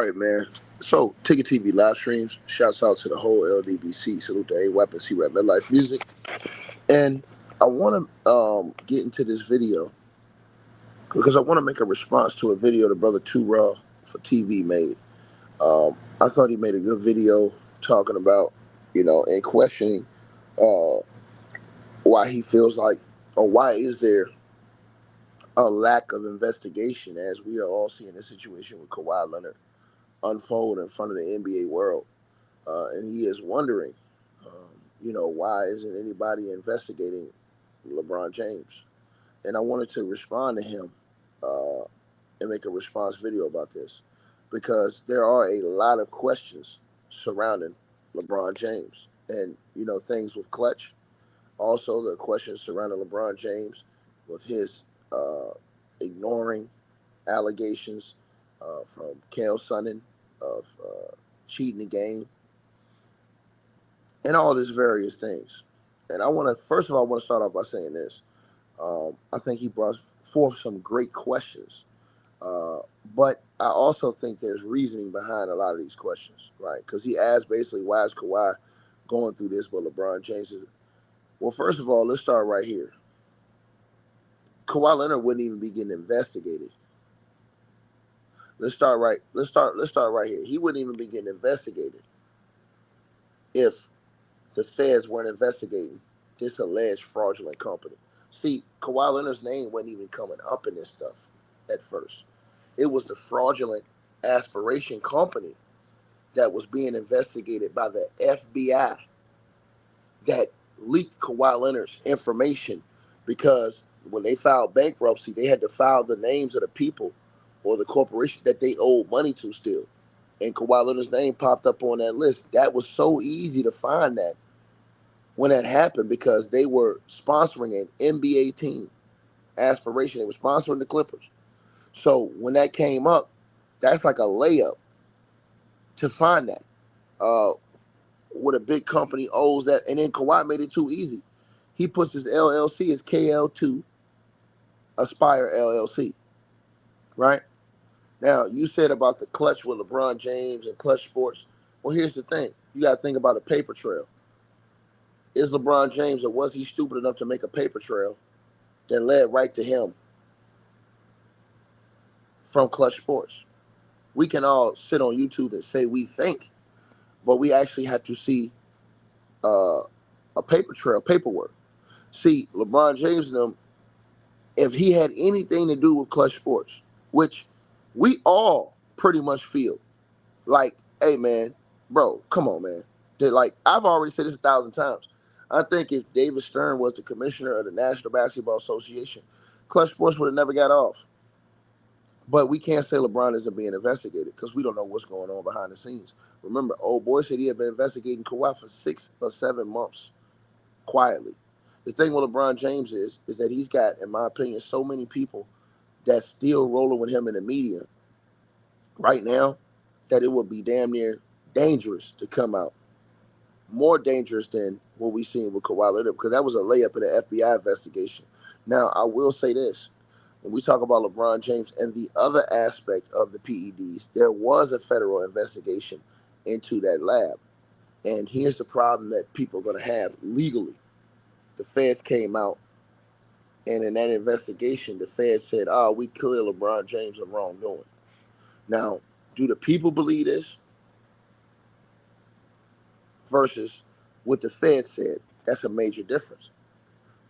All right, man. So, Ticket TV live streams. Shouts out to the whole LDBC. Salute to A Weapon, C Rap Midlife Music. And I want to get into this video because I want to make a response to a video the brother Too Raw for TV made. I thought he made a good video talking about, and questioning uh, why he feels like, or why is there a lack of investigation as we are all seeing the situation with Kawhi Leonard unfold in front of the NBA world. And he is wondering, why isn't anybody investigating LeBron James? And I wanted to respond to him uh, and make a response video about this because there are a lot of questions surrounding LeBron James and, things with Clutch. Also, the questions surrounding LeBron James with his ignoring allegations from Kale Sonnen of cheating the game and all these various things. And first of all, I want to start off by saying this. I think he brought forth some great questions. Uh, but I also think there's reasoning behind a lot of these questions, right? Because he asked basically, why is Kawhi going through this, but LeBron James is. Well, first of all, let's start right here. Kawhi Leonard wouldn't even be getting investigated. Let's start right here. He wouldn't even be getting investigated if the feds weren't investigating this alleged fraudulent company. See, Kawhi Leonard's name wasn't even coming up in this stuff at first. It was the fraudulent aspiration company that was being investigated by the FBI that leaked Kawhi Leonard's information because when they filed bankruptcy, they had to file the names of the people or the corporation that they owed money to still. And Kawhi Leonard's name popped up on that list. That was so easy to find that when that happened because they were sponsoring an NBA team aspiration. They were sponsoring the Clippers. So when that came up, that's like a layup to find that. Uh, what a big company owes that. And then Kawhi made it too easy. He puts his LLC as KL2 Aspire LLC, right? Now, you said about the clutch with LeBron James and Clutch Sports. Well, here's the thing. You got to think about a paper trail. Is LeBron James, or was he stupid enough to make a paper trail that led right to him from Clutch Sports? We can all sit on YouTube and say we think, but we actually have to see uh, a paper trail, paperwork. See, LeBron James and them, if he had anything to do with Clutch Sports, which we all pretty much feel like, hey man, bro, come on, man. Like I've already said this 1,000 times. I think if David Stern was the commissioner of the National Basketball Association, Clutch Sports would have never got off. But we can't say LeBron isn't being investigated because we don't know what's going on behind the scenes. Remember, old boy said he had been investigating Kawhi for 6 or 7 months quietly. The thing with LeBron James is that he's got, in my opinion, so many people that's still rolling with him in the media right now that it would be damn near dangerous to come out. More dangerous than what we seen with Kawhi Leonard because that was a layup in the FBI investigation. Now, I will say this. When we talk about LeBron James and the other aspect of the PEDs, there was a federal investigation into that lab. And here's the problem that people are going to have legally. The feds came out, and in that investigation, the feds said, oh, we clear LeBron James of wrongdoing. Now, do the people believe this versus what the feds said? That's a major difference.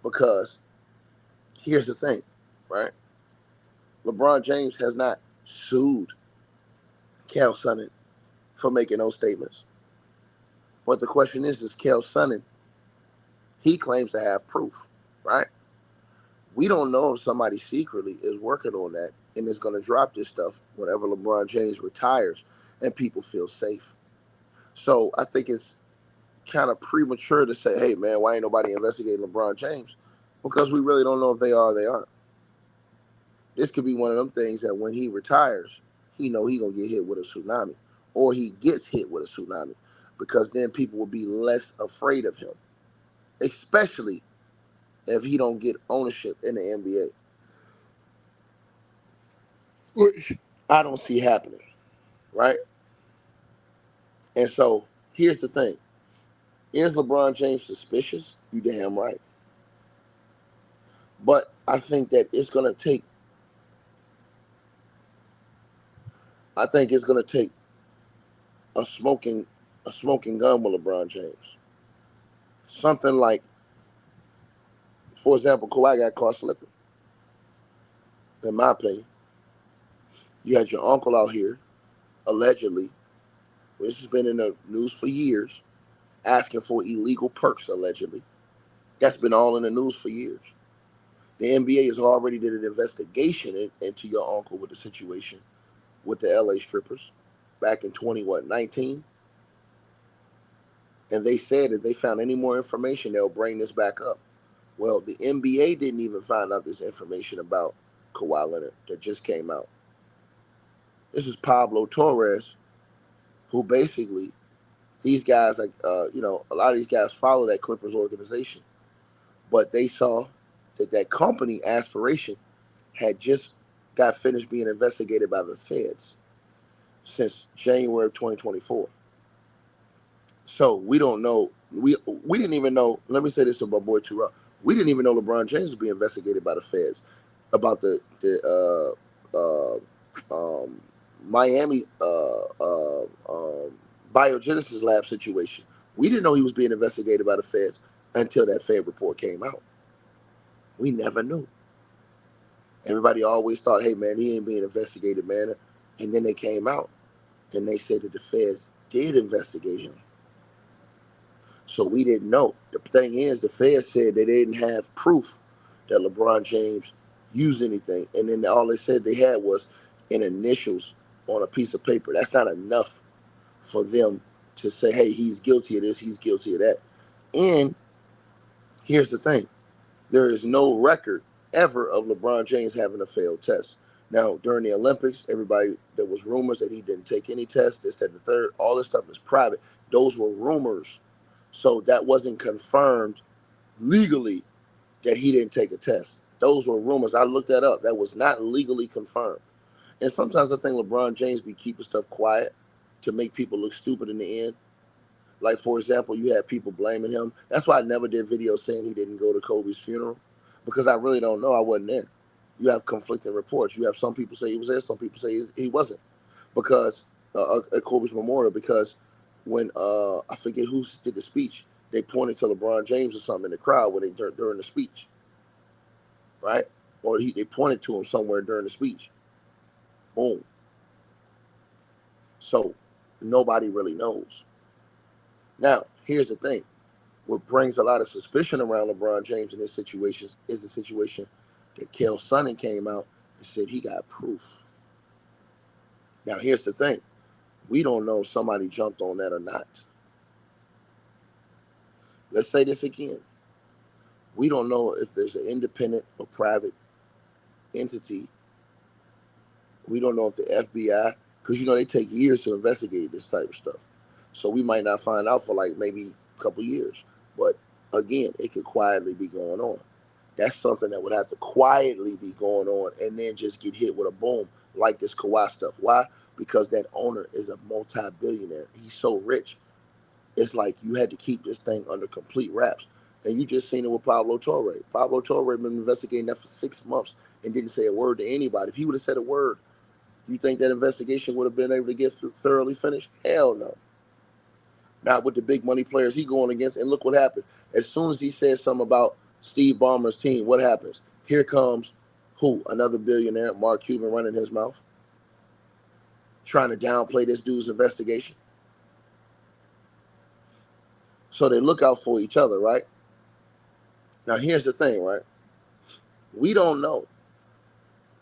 Because here's the thing, right? LeBron James has not sued Cal Sonnen for making those statements. But the question is Cal Sonnen, he claims to have proof, right? We don't know if somebody secretly is working on that and is going to drop this stuff whenever LeBron James retires and people feel safe. So I think it's kind of premature to say, hey, man, why ain't nobody investigating LeBron James? Because we really don't know if they are or they aren't. This could be one of them things that when he retires, he know he going to get hit with a tsunami. Or he gets hit with a tsunami. Because then people will be less afraid of him. Especially if he don't get ownership in the NBA. Which I don't see happening. right? And so here's the thing: is LeBron James suspicious? You damn right. But I think that it's gonna take. I think it's gonna take a smoking a smoking gun with LeBron James. Something like, for example, Kawhi got caught slipping. In my opinion, you had your uncle out here allegedly. This has been in the news for years, asking for illegal perks allegedly. That's been all in the news for years. The NBA has already did an investigation into your uncle with the situation with the LA strippers back in 2019, and they said if they found any more information, they'll bring this back up. Well, the NBA didn't even find out this information about Kawhi Leonard that just came out. This is Pablo Torres, who basically these guys like a lot of these guys follow that Clippers organization, but they saw that that company Aspiration had just got finished being investigated by the feds since January of 2024. So we don't know. We didn't even know. Let me say this to my boy Tro. We didn't even know LeBron James was being investigated by the feds about the Miami biogenesis lab situation. We didn't know he was being investigated by the feds until that Fed report came out. We never knew. Everybody always thought, hey man, he ain't being investigated, man. And then they came out and they said that the feds did investigate him. So we didn't know. The thing is, the feds said they didn't have proof that LeBron James used anything. And then all they said they had was an initials on a piece of paper. That's not enough for them to say, hey, he's guilty of this, he's guilty of that. And here's the thing. There is no record ever of LeBron James having a failed test. Now, during the Olympics, everybody, there was rumors that he didn't take any tests, this, that, the third. All this stuff is private. Those were rumors. So that wasn't confirmed legally that he didn't take a test. Those were rumors. I looked that up. That was not legally confirmed. And sometimes I think LeBron James be keeping stuff quiet to make people look stupid in the end. Like, for example, you had people blaming him. That's why I never did videos saying he didn't go to Kobe's funeral, because I really don't know. I wasn't there. You have conflicting reports. You have some people say he was there, some people say he wasn't. Because at Kobe's memorial, because when I forget who did the speech, they pointed to LeBron James or something in the crowd when during the speech, right? Or they pointed to him somewhere during the speech. Boom. So nobody really knows. Now, here's the thing. What brings a lot of suspicion around LeBron James in this situation is the situation that Kel Sonnen came out and said he got proof. Now, here's the thing. We don't know if somebody jumped on that or not. Let's say this again. We don't know if there's an independent or private entity. We don't know if the FBI, because they take years to investigate this type of stuff. So we might not find out for like maybe a couple years. But again, it could quietly be going on. That's something that would have to quietly be going on and then just get hit with a boom like this Kawhi stuff. Why? Because that owner is a multi-billionaire. He's so rich. It's like you had to keep this thing under complete wraps. And you just seen it with Pablo Torre. Pablo Torre been investigating that for 6 months and didn't say a word to anybody. If he would have said a word, you think that investigation would have been able to get thoroughly finished? Hell no. Not with the big money players he going against. And look what happened. As soon as he says something about Steve Ballmer's team, what happens? Here comes who? Another billionaire, Mark Cuban, running his mouth, trying to downplay this dude's investigation. So they look out for each other, right? Now, here's the thing, right? We don't know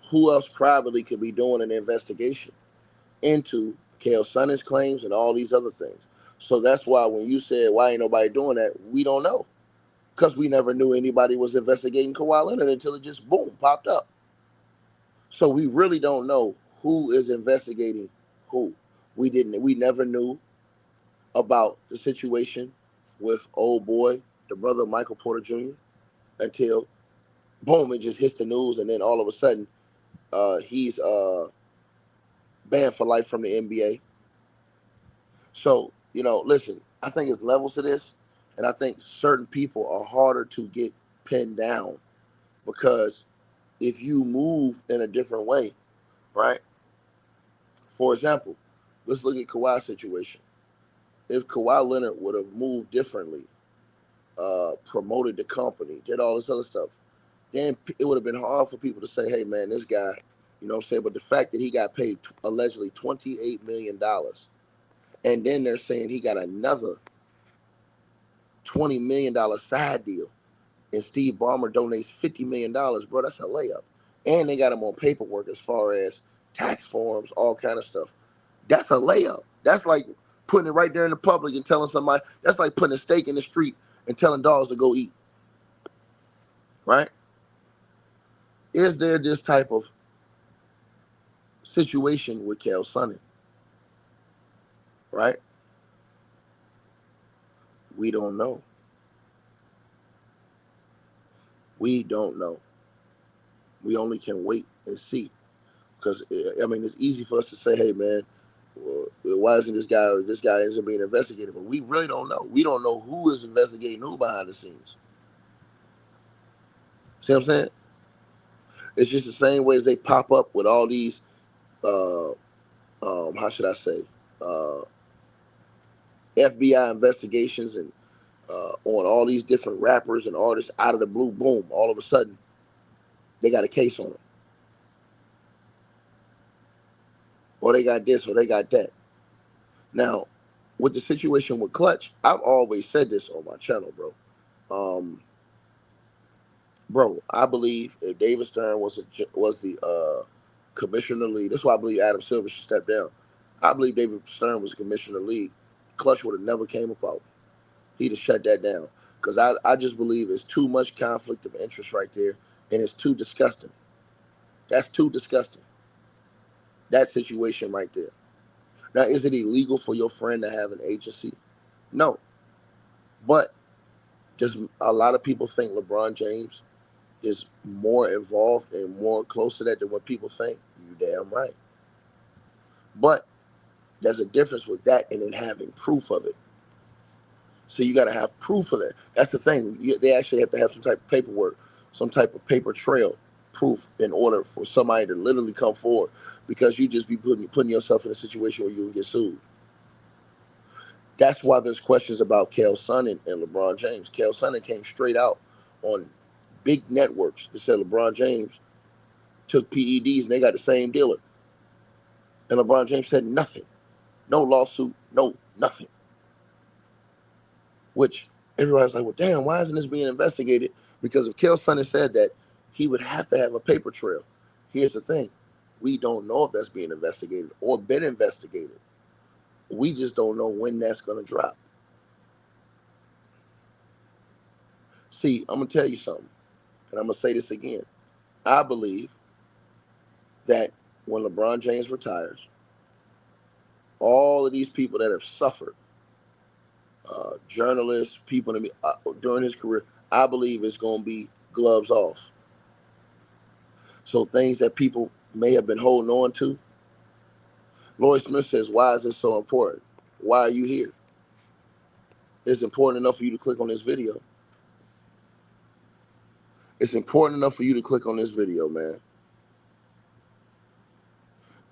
who else privately could be doing an investigation into Kale Sonnen's claims and all these other things. So that's why when you said, why ain't nobody doing that? We don't know. Because we never knew anybody was investigating Kawhi Leonard until it just, boom, popped up. So we really don't know who is investigating who. We never knew about the situation with old boy, the brother of Michael Porter Jr., until, boom, it just hits the news, and then all of a sudden, he's banned for life from the NBA. So, listen, I think it's levels to this, and I think certain people are harder to get pinned down because if you move in a different way, right? For example, let's look at Kawhi's situation. If Kawhi Leonard would have moved differently, promoted the company, did all this other stuff, then it would have been hard for people to say, hey, man, this guy, you know what I'm saying? But the fact that he got paid allegedly $28 million, and then they're saying he got another $20 million side deal, and Steve Ballmer donates $50 million, bro, that's a layup. And they got him on paperwork as far as tax forms, all kind of stuff. That's a layup. That's like putting it right there in the public and telling somebody, that's like putting a steak in the street and telling dogs to go eat, right? Is there this type of situation with Kel Sonnen, right? We don't know. We don't know. We only can wait and see. Because, I mean, it's easy for us to say, hey, man, well, why isn't this guy isn't being investigated? But we really don't know. We don't know who is investigating who behind the scenes. See what I'm saying? It's just the same way as they pop up with all these, how should I say, uh, FBI investigations and on all these different rappers and artists out of the blue, boom, all of a sudden, they got a case on them. Or they got this, or they got that. Now, with the situation with Clutch, I've always said this on my channel, bro. Um, Bro, I believe if David Stern was the commissioner of the league, that's why I believe Adam Silver should step down. I believe David Stern was commissioner of the league. Clutch would have never came about. He'd have shut that down. Because I just believe it's too much conflict of interest right there, and it's too disgusting. That's too disgusting. That situation right there. Now, is it illegal for your friend to have an agency? No. But just a lot of people think LeBron James is more involved and more close to that than what people think. You damn right. But there's a difference with that and then having proof of it. So you got to have proof of that. That's the thing. They actually have to have some type of paperwork, some type of paper trail proof in order for somebody to literally come forward, because you just be putting yourself in a situation where you will get sued. That's why there's questions about Kel Sonnen and LeBron James. Kel Sonnen came straight out on big networks that said LeBron James took PEDs and they got the same dealer. And LeBron James said nothing. No lawsuit, no nothing. Which everybody's like, well, damn, why isn't this being investigated? Because if Kel Sonnen said that, he would have to have a paper trail. Here's the thing. We don't know if that's being investigated or been investigated. We just don't know when that's going to drop. See, I'm going to tell you something, and I'm going to say this again. I believe that when LeBron James retires, all of these people that have suffered, journalists, people during his career, I believe it's going to be gloves off. So things that people may have been holding on to. Lloyd Smith says, why is this so important? Why are you here? It's important enough for you to click on this video. It's important enough for you to click on this video, man.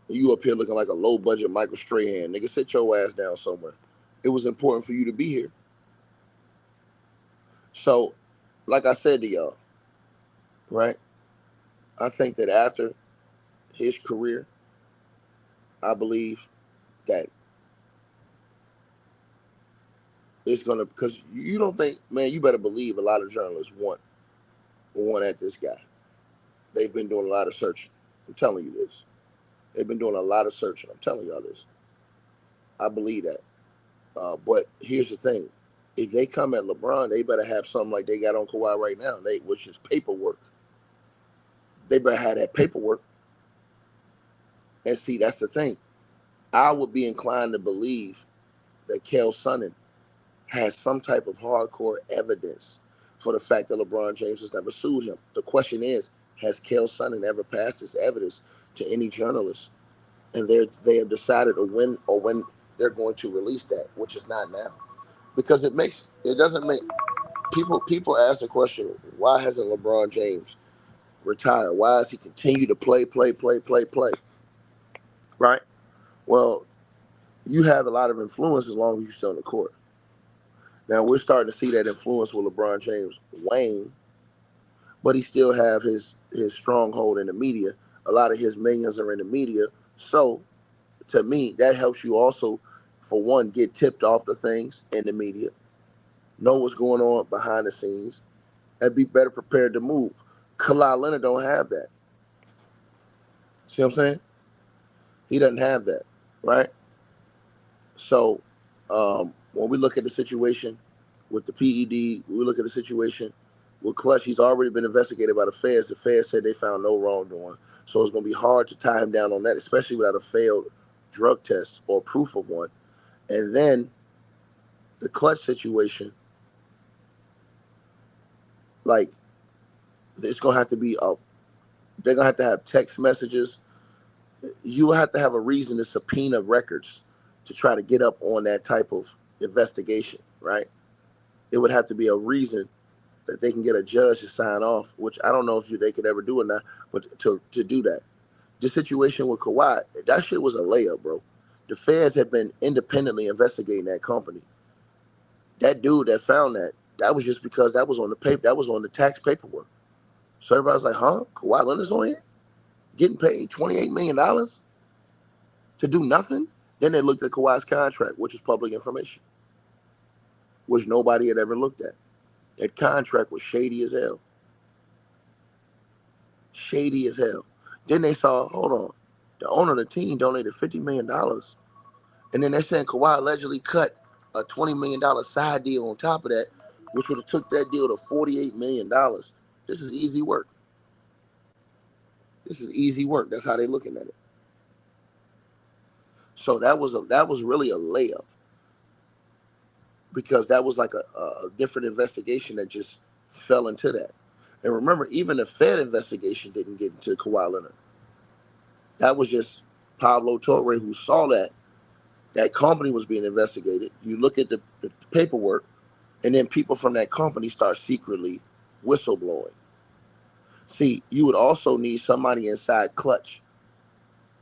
You up here looking like a low-budget Michael Strahan. Nigga, sit your ass down somewhere. It was important for you to be here. So, like I said to y'all, right? I think that after his career, I believe that it's gonna, because you don't think, man, you better believe a lot of journalists want at this guy. They've been doing a lot of searching. I'm telling you this. They've been doing a lot of searching. I'm telling y'all this. I believe that. But here's the thing. If they come at LeBron, they better have something like they got on Kawhi right now, which is paperwork. They better have that paperwork. And see, that's the thing. I would be inclined to believe that Kel Sonnen has some type of hardcore evidence for the fact that LeBron James has never sued him. The question is, has Kel Sonnen ever passed this evidence to any journalist? and they have decided when they're going to release that, which is not now, because it doesn't make people ask the question, why hasn't LeBron James retired? Why does he continue to play, right? Well, you have a lot of influence as long as you're still on the court. Now we're starting to see that influence with LeBron James wane, but he still have his stronghold in the media. A lot of his minions are in the media, so to me that helps you also, for one, get tipped off the things in the media, know what's going on behind the scenes, and be better prepared to move. Kawhi Leonard don't have that. See what I'm saying? He doesn't have that, right? So when we look at the situation with the PED, we look at the situation with Clutch. He's already been investigated by the feds. The feds said they found no wrongdoing. So it's going to be hard to tie him down on that, especially without a failed drug test or proof of one. And then the Clutch situation, like, it's going to have to be they're going to have text messages. You have to have a reason to subpoena records to try to get up on that type of investigation, right? It would have to be a reason that they can get a judge to sign off, which I don't know if they could ever do or not, but to do that. The situation with Kawhi, that shit was a layup, bro. The feds have been independently investigating that company. That dude that found that was just because that was on the paper, that was on the tax paperwork. So everybody's like, huh? Kawhi Leonard's on here? Getting paid $28 million to do nothing? Then they looked at Kawhi's contract, which is public information, which nobody had ever looked at. That contract was shady as hell. Shady as hell. Then they saw, hold on, the owner of the team donated $50 million. And then they're saying Kawhi allegedly cut a $20 million side deal on top of that, which would have took that deal to $48 million. This is easy work. This is easy work. That's how they're looking at it. So that was really a layup, because that was like a different investigation that just fell into that. And remember, even the Fed investigation didn't get into Kawhi Leonard. That was just Pablo Torre, who saw that company was being investigated. You look at the paperwork, and then people from that company start secretly whistleblowing. See, you would also need somebody inside Clutch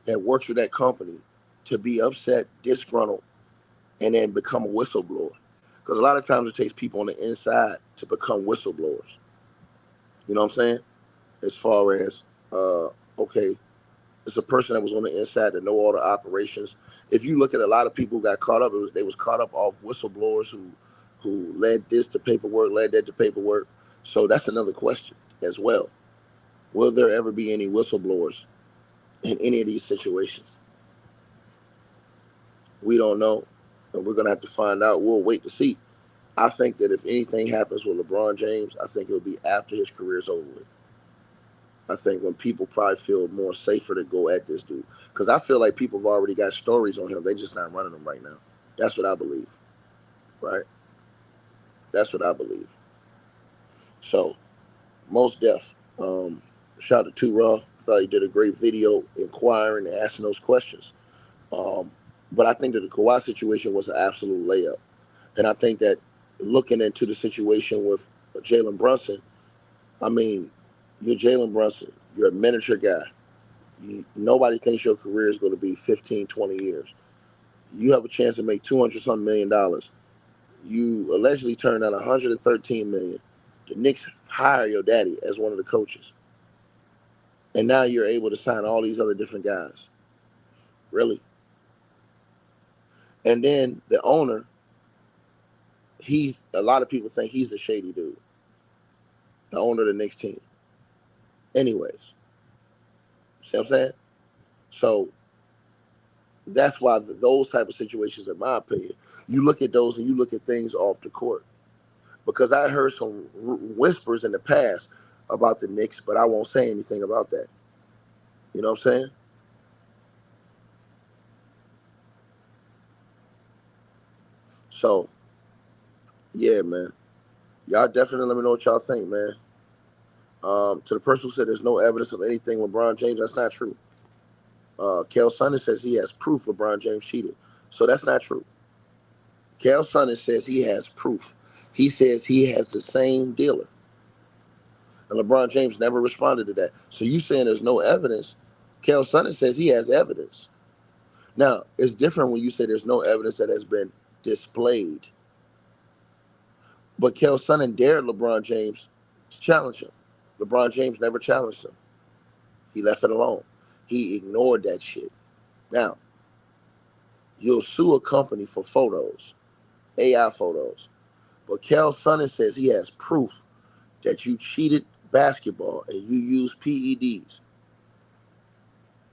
that works with that company to be upset, disgruntled, and then become a whistleblower. Because a lot of times it takes people on the inside to become whistleblowers. You know what I'm saying? As far as, okay, it's a person that was on the inside that know all the operations. If you look at a lot of people who got caught up, they was caught up off whistleblowers who led this to paperwork, led that to paperwork. So that's another question as well. Will there ever be any whistleblowers in any of these situations? We don't know, and we're gonna have to find out. We'll wait to see. I think that if anything happens with LeBron James, I think it'll be after his career's over with. I think when people probably feel more safer to go at this dude. Because I feel like people have already got stories on him. They're just not running them right now. That's what I believe. Right? That's what I believe. So, most deaf. Shout out to Raw. I thought he did a great video inquiring and asking those questions. But I think that the Kawhi situation was an absolute layup. And I think that looking into the situation with Jalen Brunson, I mean, you're Jalen Brunson. You're a miniature guy. Nobody thinks your career is going to be 15, 20 years. You have a chance to make 200 something million dollars. You allegedly turned down 113 million. The Knicks hire your daddy as one of the coaches. And now you're able to sign all these other different guys. Really? And then the owner, a lot of people think he's the shady dude. The owner of the Knicks team. Anyways. See what I'm saying? So that's why those type of situations, in my opinion, you look at those and you look at things off the court. Because I heard some whispers in the past about the Knicks, but I won't say anything about that. You know what I'm saying? So, yeah, man. Y'all definitely let me know what y'all think, man. To the person who said there's no evidence of anything with LeBron James, that's not true. Kel Sonnen says he has proof LeBron James cheated. So that's not true. Kel Sonnen says he has proof. He says he has the same dealer. And LeBron James never responded to that. So you saying there's no evidence. Kel Sonnen says he has evidence. Now, it's different when you say there's no evidence that has been displayed. But Kel Sonnen dared LeBron James to challenge him. LeBron James never challenged him. He left it alone. He ignored that shit. Now, you'll sue a company for photos, AI photos. But Kel Sonnen says he has proof that you cheated basketball and you used PEDs.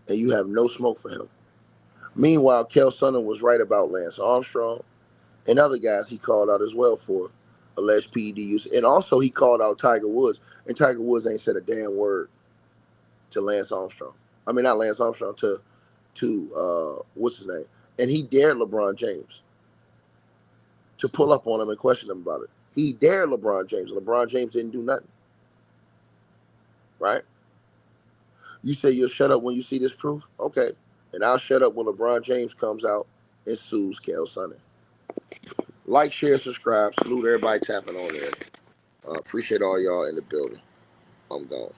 And you have no smoke for him. Meanwhile, Kel Sonnen was right about Lance Armstrong and other guys he called out as well for alleged PED use. And also he called out Tiger Woods. And Tiger Woods ain't said a damn word to Lance Armstrong. I mean, not Lance Armstrong, to what's his name? And he dared LeBron James to pull up on him and question him about it. He dared LeBron James. LeBron James didn't do nothing. Right? You say you'll shut up when you see this proof? Okay. And I'll shut up when LeBron James comes out and sues Kel Sonnen. Like, share, subscribe. Salute everybody tapping on there. Appreciate all y'all in the building. I'm gone.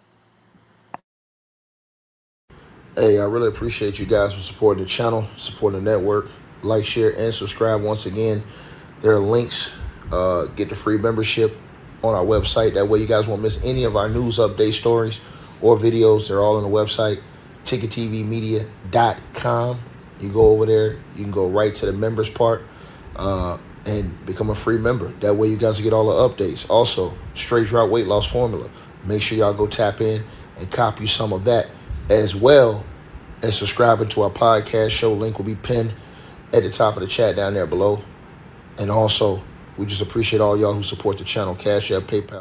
Hey, I really appreciate you guys for supporting the channel, supporting the network. Like, share, and subscribe once again. There are links. Get the free membership on our website. That way you guys won't miss any of our news update stories or videos. They're all on the website, ticketvmedia.com. You go over there. You can go right to the members part and become a free member. That way you guys will get all the updates. Also, straight drop weight loss formula. Make sure y'all go tap in and copy some of that, as well as subscribing to our podcast show. Link will be pinned at the top of the chat down there below. And also, we just appreciate all y'all who support the channel. Cash App, PayPal.